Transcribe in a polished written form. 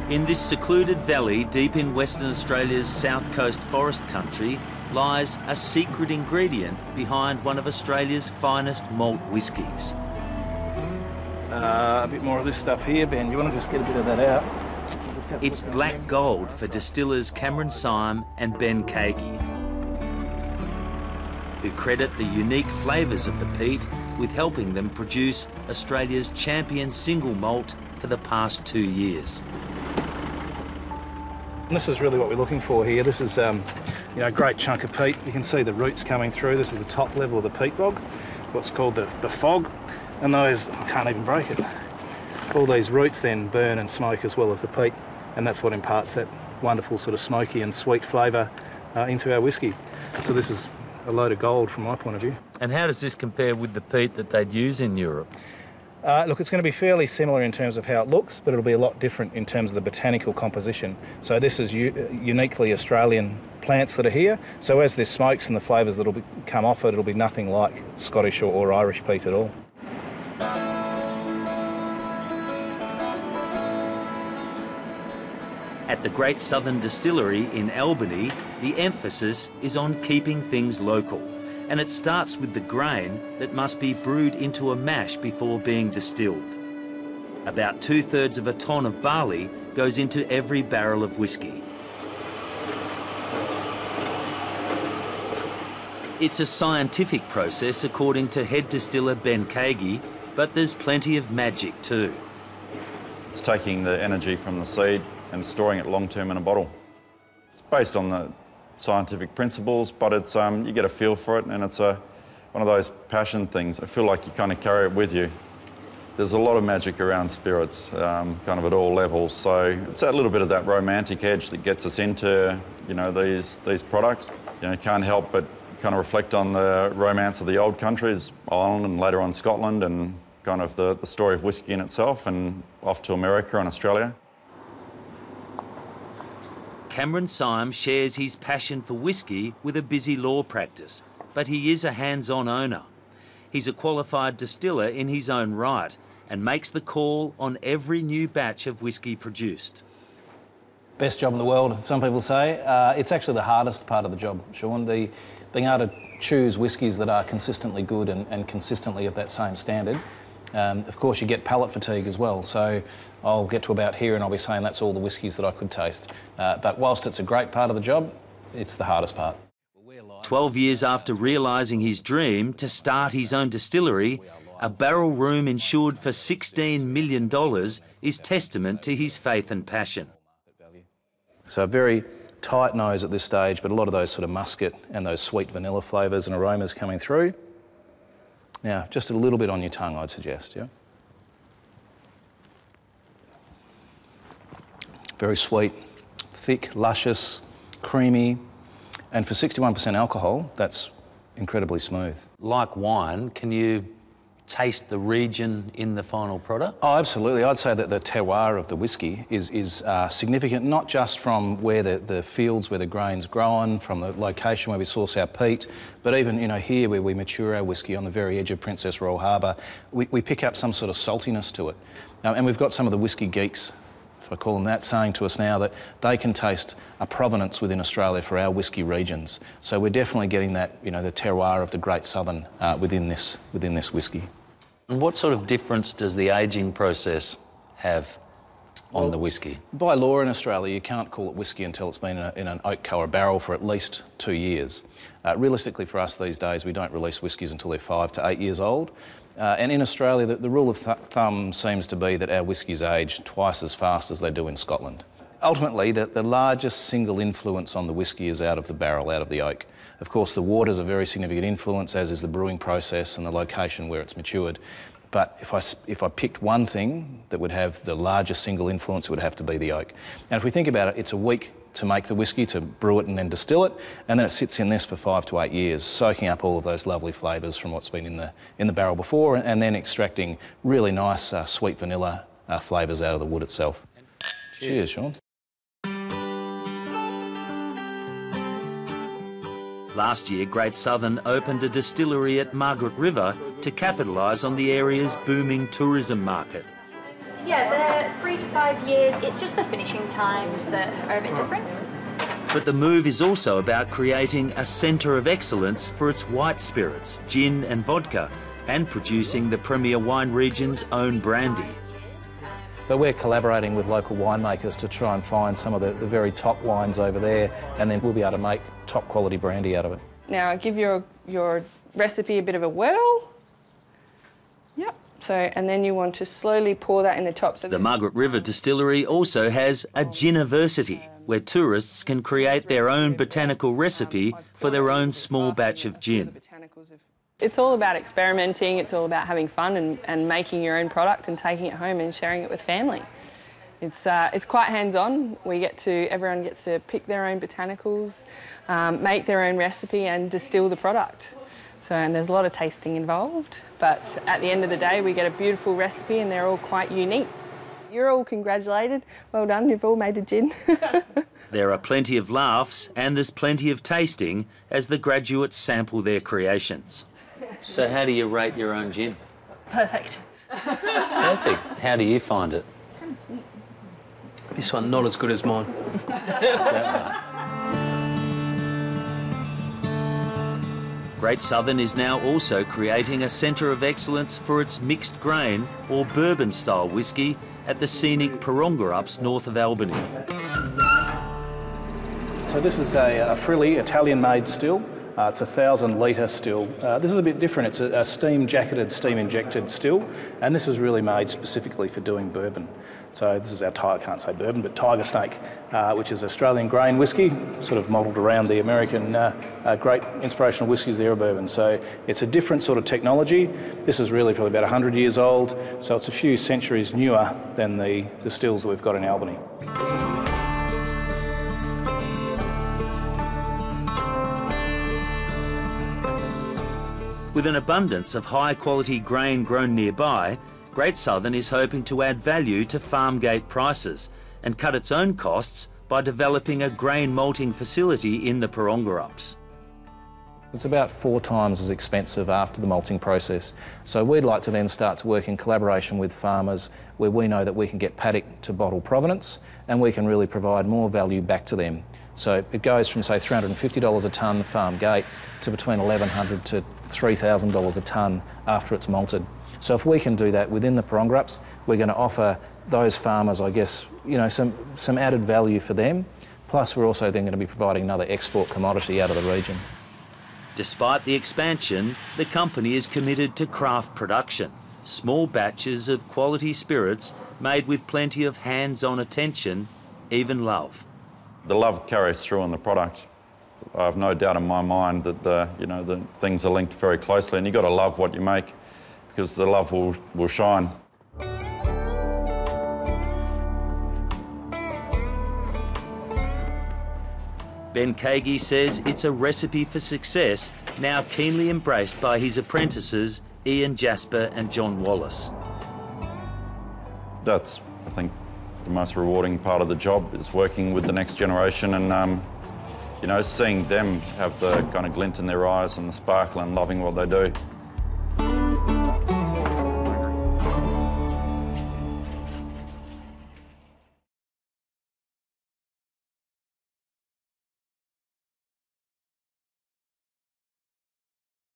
In this secluded valley deep in Western Australia's south coast forest country lies a secret ingredient behind one of Australia's finest malt whiskies. A bit more of this stuff here, Ben. You want to just get a bit of that out? It's black gold for distillers Cameron Syme and Ben Kagi, who credit the unique flavours of the peat with helping them produce Australia's champion single malt for the past 2 years. And this is really what we're looking for here. This is a great chunk of peat. You can see the roots coming through. This is the top level of the peat bog, what's called the fog. And those, I can't even break it. All these roots then burn and smoke as well as the peat, and that's what imparts that wonderful sort of smoky and sweet flavour into our whisky. So this is a load of gold from my point of view. And how does this compare with the peat that they'd use in Europe? Look, it's going to be fairly similar in terms of how it looks, but it'll be a lot different in terms of the botanical composition. So this is uniquely Australian plants that are here. So as this smokes and the flavours that'll come off it, it'll be nothing like Scottish or Irish peat at all. At the Great Southern Distillery in Albany, the emphasis is on keeping things local. And it starts with the grain that must be brewed into a mash before being distilled. About 2/3 of a tonne of barley goes into every barrel of whisky. It's a scientific process according to head distiller Ben Kagi, but there's plenty of magic too. It's taking the energy from the seed and storing it long-term in a bottle. It's based on the scientific principles, but it's you get a feel for it, and it's one of those passion things. I feel like you kind of carry it with you. There's a lot of magic around spirits, kind of at all levels. So it's that little bit of that romantic edge that gets us into, these products. Can't help but kind of reflect on the romance of the old countries, Ireland and later on Scotland, and kind of the story of whisky in itself, and off to America and Australia. Cameron Syme shares his passion for whisky with a busy law practice, but he is a hands-on owner. He's a qualified distiller in his own right and makes the call on every new batch of whisky produced. Best job in the world, some people say. It's actually the hardest part of the job, Sean. Being able to choose whiskies that are consistently good and consistently of that same standard. Of course, you get palate fatigue as well, so I'll get to about here and I'll be saying that's all the whiskies that I could taste. But whilst it's a great part of the job, it's the hardest part. 12 years after realising his dream to start his own distillery, a barrel room insured for $16 million is testament to his faith and passion. So a very tight nose at this stage, but a lot of those sort of muscat and those sweet vanilla flavours and aromas coming through. Now, just a little bit on your tongue, I'd suggest, yeah? Very sweet, thick, luscious, creamy, and for 61% alcohol, that's incredibly smooth. Like wine, can you taste the region in the final product? Oh, absolutely. I'd say that the terroir of the whisky is significant, not just from where the fields where the grain's grown, from the location where we source our peat, but even here where we mature our whisky on the very edge of Princess Royal Harbour, we pick up some sort of saltiness to it. And we've got some of the whisky geeks, if I call them that, saying to us now that they can taste a provenance within Australia for our whisky regions. So we're definitely getting that, the terroir of the Great Southern within this whisky. And what sort of difference does the ageing process have on the whisky? By law in Australia, you can't call it whisky until it's been in an oak colour barrel for at least 2 years. Realistically for us these days, we don't release whiskies until they're 5 to 8 years old. And in Australia, the rule of thumb seems to be that our whiskies age twice as fast as they do in Scotland. Ultimately, the largest single influence on the whisky is out of the barrel, out of the oak. Of course, the water's a very significant influence, as is the brewing process and the location where it's matured. But if I picked one thing that would have the largest single influence, it would have to be the oak. And if we think about it, it's a week to make the whisky, to brew it and then distill it, and then it sits in this for 5 to 8 years, soaking up all of those lovely flavours from what's been in the barrel before, and then extracting really nice sweet vanilla flavours out of the wood itself. Cheers, Sean. Last year, Great Southern opened a distillery at Margaret River to capitalise on the area's booming tourism market. Yeah, they're 3 to 5 years. It's just the finishing times that are a bit different. But the move is also about creating a centre of excellence for its white spirits, gin and vodka, and producing the premier wine region's own brandy. But we're collaborating with local winemakers to try and find some of the very top wines over there, and then we'll be able to make top quality brandy out of it. Now give your recipe a bit of a whirl. Yep. So, and then you want to slowly pour that in the top. So the Margaret River Distillery also has a giniversity, where tourists can create their own botanical recipe for their own small batch of gin. It's all about experimenting, it's all about having fun and making your own product and taking it home and sharing it with family. It's quite hands-on. Everyone gets to pick their own botanicals, make their own recipe and distill the product. And there's a lot of tasting involved, but at the end of the day we get a beautiful recipe and they're all quite unique. You're all congratulated. Well done, you've all made a gin. There are plenty of laughs and there's plenty of tasting as the graduates sample their creations. So how do you rate your own gin? Perfect. Perfect. How do you find it? Kind of sweet. This one not as good as mine. Great Southern is now also creating a centre of excellence for its mixed grain or bourbon-style whisky at the scenic Perongarups north of Albany. So this is a frilly Italian-made still. It's a 1,000-litre still. This is a bit different. It's a steam-jacketed, steam-injected still, and this is really made specifically for doing bourbon. So this is our I can't say bourbon, but Tiger Snake, which is Australian grain whisky, sort of modelled around the American great inspirational whiskies there, bourbon. So it's a different sort of technology. This is really probably about 100 years old, so it's a few centuries newer than the stills that we've got in Albany. With an abundance of high-quality grain grown nearby, Great Southern is hoping to add value to farm gate prices and cut its own costs by developing a grain malting facility in the Perongarups. It's about 4 times as expensive after the malting process. So we'd like to then start to work in collaboration with farmers where we know that we can get paddock to bottle provenance and we can really provide more value back to them. So it goes from, say, $350 a tonne farm gate to between $1,100 to $3,000 a tonne after it's malted. So if we can do that within the Perongarups, we're going to offer those farmers, I guess, you know, some added value for them. Plus we're also then going to be providing another export commodity out of the region. Despite the expansion, the company is committed to craft production, small batches of quality spirits made with plenty of hands-on attention, even love. The love carries through on the product. I have no doubt in my mind that the things are linked very closely, and you've got to love what you make because the love will shine. Ben Kagi says it's a recipe for success, now keenly embraced by his apprentices Ian Jasper and John Wallace. That's, I think, the most rewarding part of the job is working with the next generation and you know, seeing them have the kind of glint in their eyes and the sparkle and loving what they do.